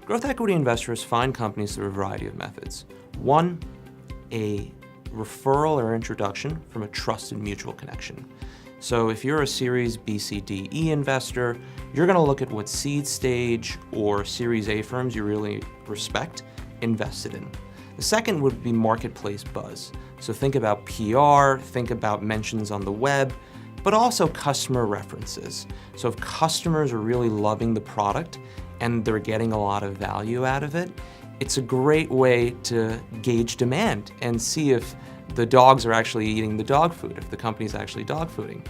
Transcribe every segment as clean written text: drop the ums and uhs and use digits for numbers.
Growth equity investors find companies through a variety of methods. One, a referral or introduction from a trusted mutual connection. So if you're a Series BCDE investor, you're going to look at what seed stage or Series A firms you really respect invested in. The second would be marketplace buzz. So think about PR, think about mentions on the web, but also customer references. So if customers are really loving the product and they're getting a lot of value out of it, it's a great way to gauge demand and see if the dogs are actually eating the dog food, if the company's actually dog fooding.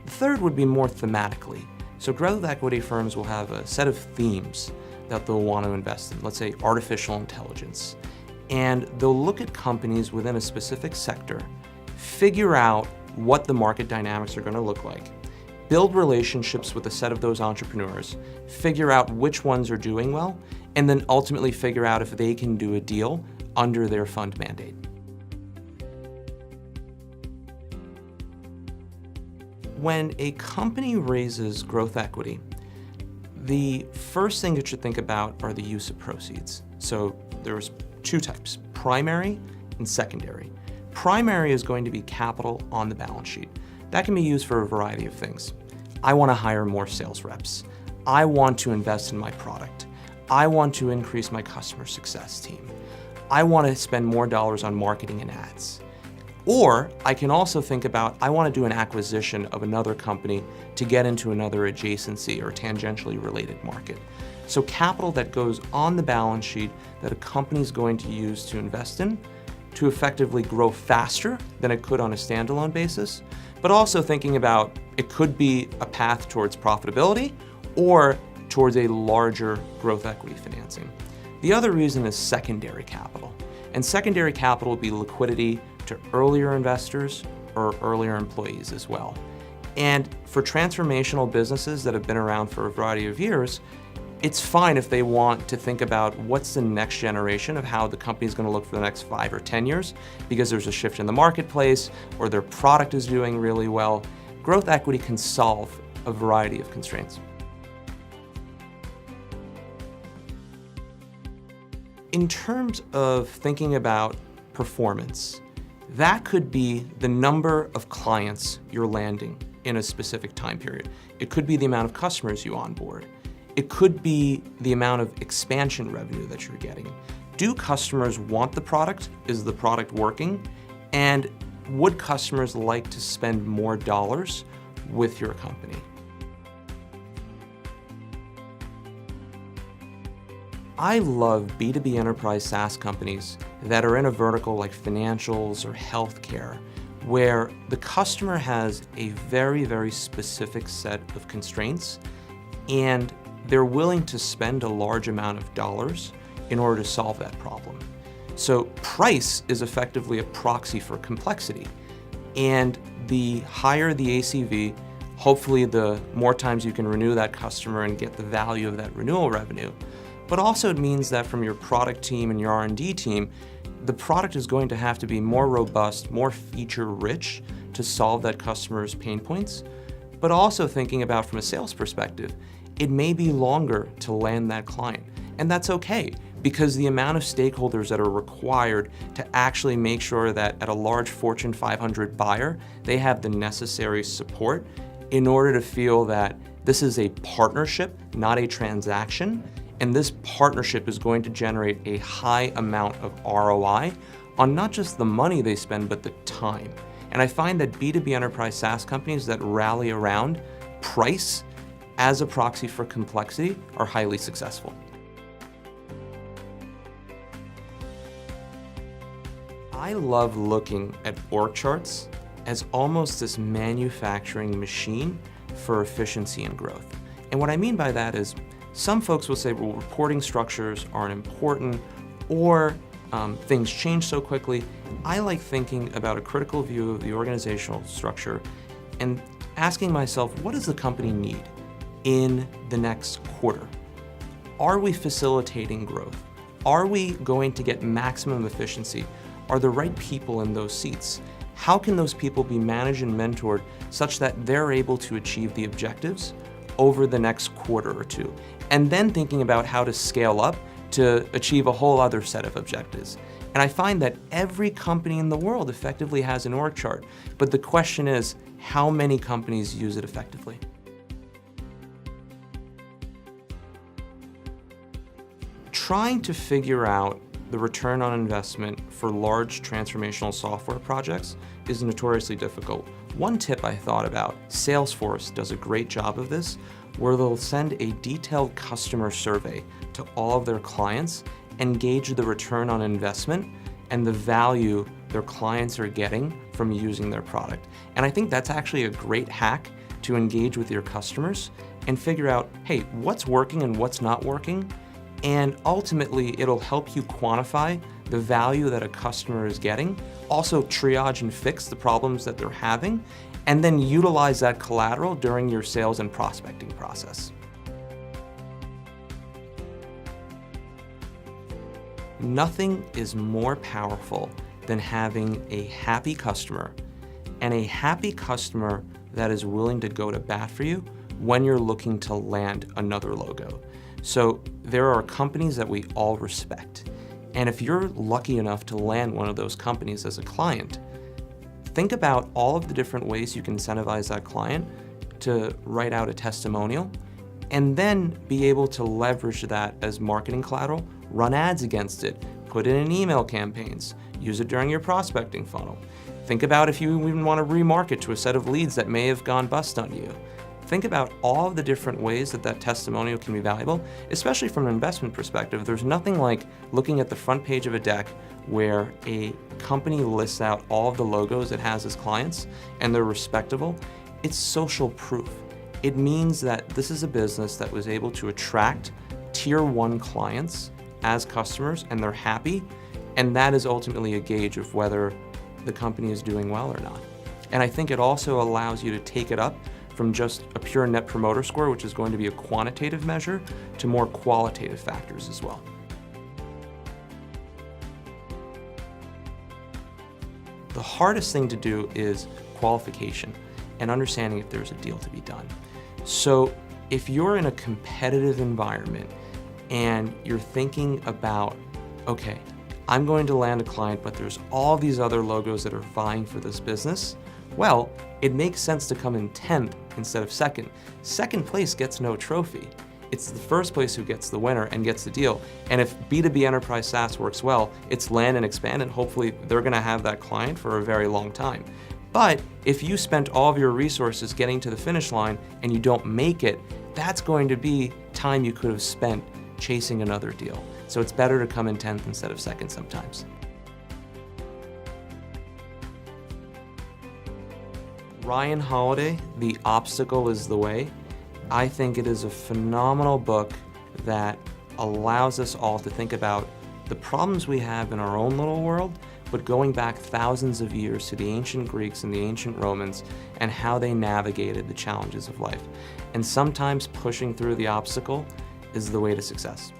The third would be more thematically. So growth equity firms will have a set of themes that they'll want to invest in, let's say artificial intelligence. And they'll look at companies within a specific sector, figure out what the market dynamics are going to look like, build relationships with a set of those entrepreneurs, figure out which ones are doing well, and then ultimately figure out if they can do a deal under their fund mandate. When a company raises growth equity, the first thing you should think about are the use of proceeds. So there's two types, primary and secondary. Primary is going to be capital on the balance sheet. That can be used for a variety of things. I want to hire more sales reps. I want to invest in my product. I want to increase my customer success team. I want to spend more dollars on marketing and ads. Or I can also think about, I want to do an acquisition of another company to get into another adjacency or tangentially related market. So capital that goes on the balance sheet that a company is going to use to invest in to effectively grow faster than it could on a standalone basis, but also thinking about it could be a path towards profitability or towards a larger growth equity financing. The other reason is secondary capital. And secondary capital would be liquidity to earlier investors or earlier employees as well. And for transformational businesses that have been around for a variety of years, it's fine if they want to think about what's the next generation of how the company is going to look for the next 5 or 10 years because there's a shift in the marketplace or their product is doing really well. Growth equity can solve a variety of constraints. In terms of thinking about performance, that could be the number of clients you're landing in a specific time period. It could be the amount of customers you onboard. It could be the amount of expansion revenue that you're getting. Do customers want the product? Is the product working? And would customers like to spend more dollars with your company? I love B2B enterprise SaaS companies that are in a vertical like financials or healthcare, where the customer has a very, very specific set of constraints and they're willing to spend a large amount of dollars in order to solve that problem. So price is effectively a proxy for complexity. And the higher the ACV, hopefully the more times you can renew that customer and get the value of that renewal revenue. But also it means that from your product team and your R&D team, the product is going to have to be more robust, more feature-rich to solve that customer's pain points. But also thinking about from a sales perspective, it may be longer to land that client. And that's okay, because the amount of stakeholders that are required to actually make sure that at a large Fortune 500 buyer, they have the necessary support in order to feel that this is a partnership, not a transaction. And this partnership is going to generate a high amount of ROI on not just the money they spend, but the time. And I find that B2B enterprise SaaS companies that rally around price as a proxy for complexity are highly successful. I love looking at org charts as almost this manufacturing machine for efficiency and growth. And what I mean by that is some folks will say, well, reporting structures aren't important or things change so quickly. I like thinking about a critical view of the organizational structure and asking myself, what does the company need in the next quarter? Are we facilitating growth? Are we going to get maximum efficiency? Are the right people in those seats? How can those people be managed and mentored such that they're able to achieve the objectives over the next quarter or two, and then thinking about how to scale up to achieve a whole other set of objectives. And I find that every company in the world effectively has an org chart, but the question is, how many companies use it effectively? Trying to figure out the return on investment for large transformational software projects is notoriously difficult. One tip I thought about, Salesforce does a great job of this, where they'll send a detailed customer survey to all of their clients and gauge the return on investment and the value their clients are getting from using their product. And I think that's actually a great hack to engage with your customers and figure out, hey, what's working and what's not working? And ultimately, it'll help you quantify the value that a customer is getting, also triage and fix the problems that they're having, and then utilize that collateral during your sales and prospecting process. Nothing is more powerful than having a happy customer, and a happy customer that is willing to go to bat for you when you're looking to land another logo. So there are companies that we all respect. And if you're lucky enough to land one of those companies as a client, think about all of the different ways you can incentivize that client to write out a testimonial and then be able to leverage that as marketing collateral, run ads against it, put it in email campaigns, use it during your prospecting funnel. Think about if you even want to remarket to a set of leads that may have gone bust on you. Think about all of the different ways that that testimonial can be valuable, especially from an investment perspective. There's nothing like looking at the front page of a deck where a company lists out all of the logos it has as clients and they're respectable. It's social proof. It means that this is a business that was able to attract tier 1 clients as customers and they're happy, and that is ultimately a gauge of whether the company is doing well or not. And I think it also allows you to take it up from just a pure net promoter score, which is going to be a quantitative measure, to more qualitative factors as well. The hardest thing to do is qualification and understanding if there's a deal to be done. So if you're in a competitive environment and you're thinking about, okay, I'm going to land a client, but there's all these other logos that are vying for this business, well, it makes sense to come in 10th instead of 2nd. Second place gets no trophy. It's the first place who gets the winner and gets the deal. And if B2B enterprise SaaS works well, it's land and expand, and hopefully they're gonna have that client for a very long time. But if you spent all of your resources getting to the finish line and you don't make it, that's going to be time you could have spent chasing another deal. So it's better to come in 10th instead of 2nd sometimes. Ryan Holiday, The Obstacle is the Way. I think it is a phenomenal book that allows us all to think about the problems we have in our own little world, but going back thousands of years to the ancient Greeks and the ancient Romans and how they navigated the challenges of life. And sometimes pushing through the obstacle is the way to success.